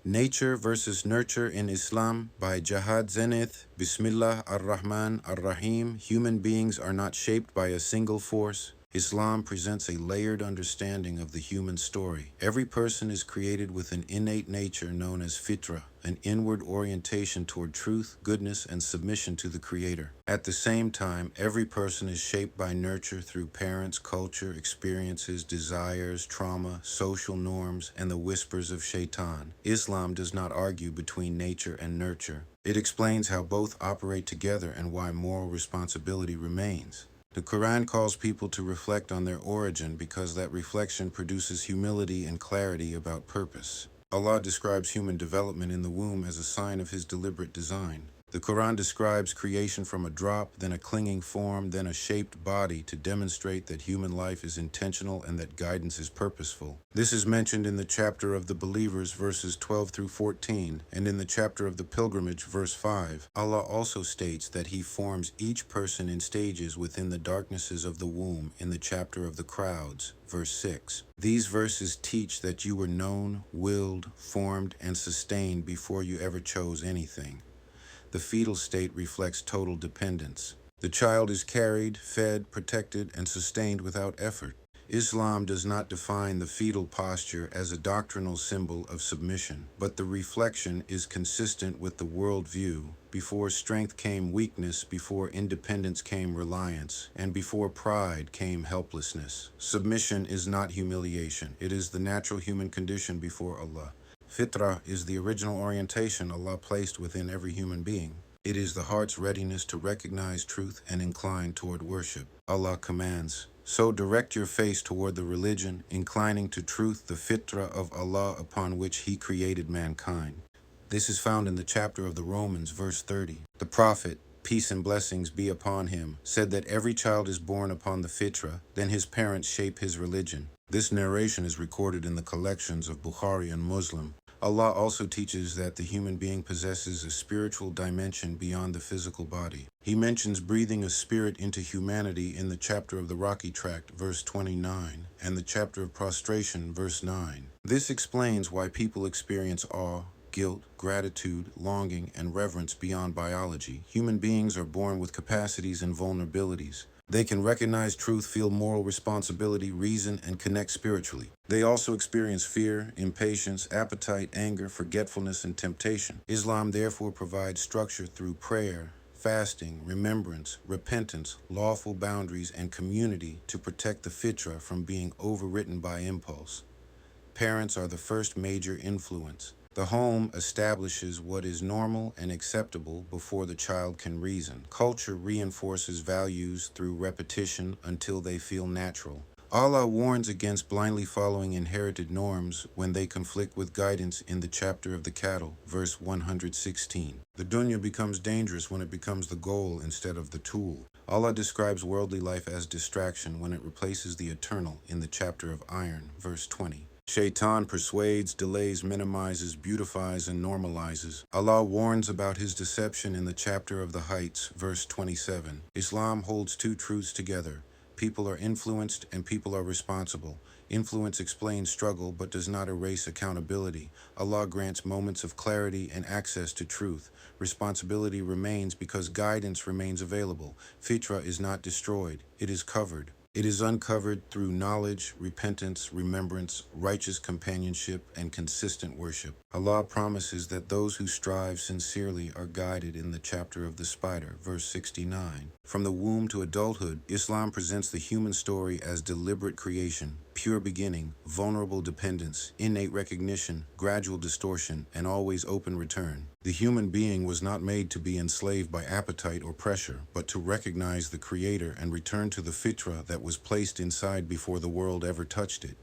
Nature versus Nurture in Islam by Jahad Zenith. Bismillah ar-Rahman ar-Rahim. Human beings are not shaped by a single force. Islam presents a layered understanding of the human story. Every person is created with an innate nature known as fitrah, an inward orientation toward truth, goodness, and submission to the Creator. At the same time, every person is shaped by nurture through parents, culture, experiences, desires, trauma, social norms, and the whispers of Shaytan. Islam does not argue between nature and nurture. It explains how both operate together and why moral responsibility remains. The Quran calls people to reflect on their origin because that reflection produces humility and clarity about purpose. Allah describes human development in the womb as a sign of His deliberate design. The Quran describes creation from a drop, then a clinging form, then a shaped body to demonstrate that human life is intentional and that guidance is purposeful. This is mentioned in the chapter of the believers, verses 12 through 14, and in the chapter of the pilgrimage, verse 5. Allah also states that He forms each person in stages within the darknesses of the womb in the chapter of the crowds, verse 6. These verses teach that you were known, willed, formed, and sustained before you ever chose anything. The fetal state reflects total dependence. The child is carried, fed, protected, and sustained without effort. Islam does not define the fetal posture as a doctrinal symbol of submission, but the reflection is consistent with the worldview. Before strength came weakness, before independence came reliance, and before pride came helplessness. Submission is not humiliation. It is the natural human condition before Allah. Fitrah is the original orientation Allah placed within every human being. It is the heart's readiness to recognize truth and incline toward worship. Allah commands, "So direct your face toward the religion, inclining to truth, the fitrah of Allah upon which He created mankind." This is found in the chapter of the Romans, verse 30. The Prophet, peace and blessings be upon him, said that every child is born upon the fitrah, then his parents shape his religion. This narration is recorded in the collections of Bukhari and Muslim. Allah also teaches that the human being possesses a spiritual dimension beyond the physical body. He mentions breathing a spirit into humanity in the chapter of the Rocky Tract, verse 29, and the chapter of prostration, verse 9. This explains why people experience awe, guilt, gratitude, longing, and reverence beyond biology. Human beings are born with capacities and vulnerabilities. They can recognize truth, feel moral responsibility, reason, and connect spiritually. They also experience fear, impatience, appetite, anger, forgetfulness, and temptation. Islam therefore provides structure through prayer, fasting, remembrance, repentance, lawful boundaries, and community to protect the fitrah from being overwritten by impulse. Parents are the first major influence. The home establishes what is normal and acceptable before the child can reason. Culture reinforces values through repetition until they feel natural. Allah warns against blindly following inherited norms when they conflict with guidance in the chapter of the cattle, verse 116. The dunya becomes dangerous when it becomes the goal instead of the tool. Allah describes worldly life as distraction when it replaces the eternal in the chapter of iron, verse 20. Shaytan persuades, delays, minimizes, beautifies, and normalizes. Allah warns about his deception in the chapter of the heights, verse 27. Islam holds two truths together. People are influenced and people are responsible. Influence explains struggle but does not erase accountability. Allah grants moments of clarity and access to truth. Responsibility remains because guidance remains available. Fitrah is not destroyed, it is covered. It is uncovered through knowledge, repentance, remembrance, righteous companionship, and consistent worship. Allah promises that those who strive sincerely are guided in the chapter of the spider, verse 69. From the womb to adulthood, Islam presents the human story as deliberate creation, pure beginning, vulnerable dependence, innate recognition, gradual distortion, and always open return. The human being was not made to be enslaved by appetite or pressure, but to recognize the Creator and return to the fitrah that was placed inside before the world ever touched it.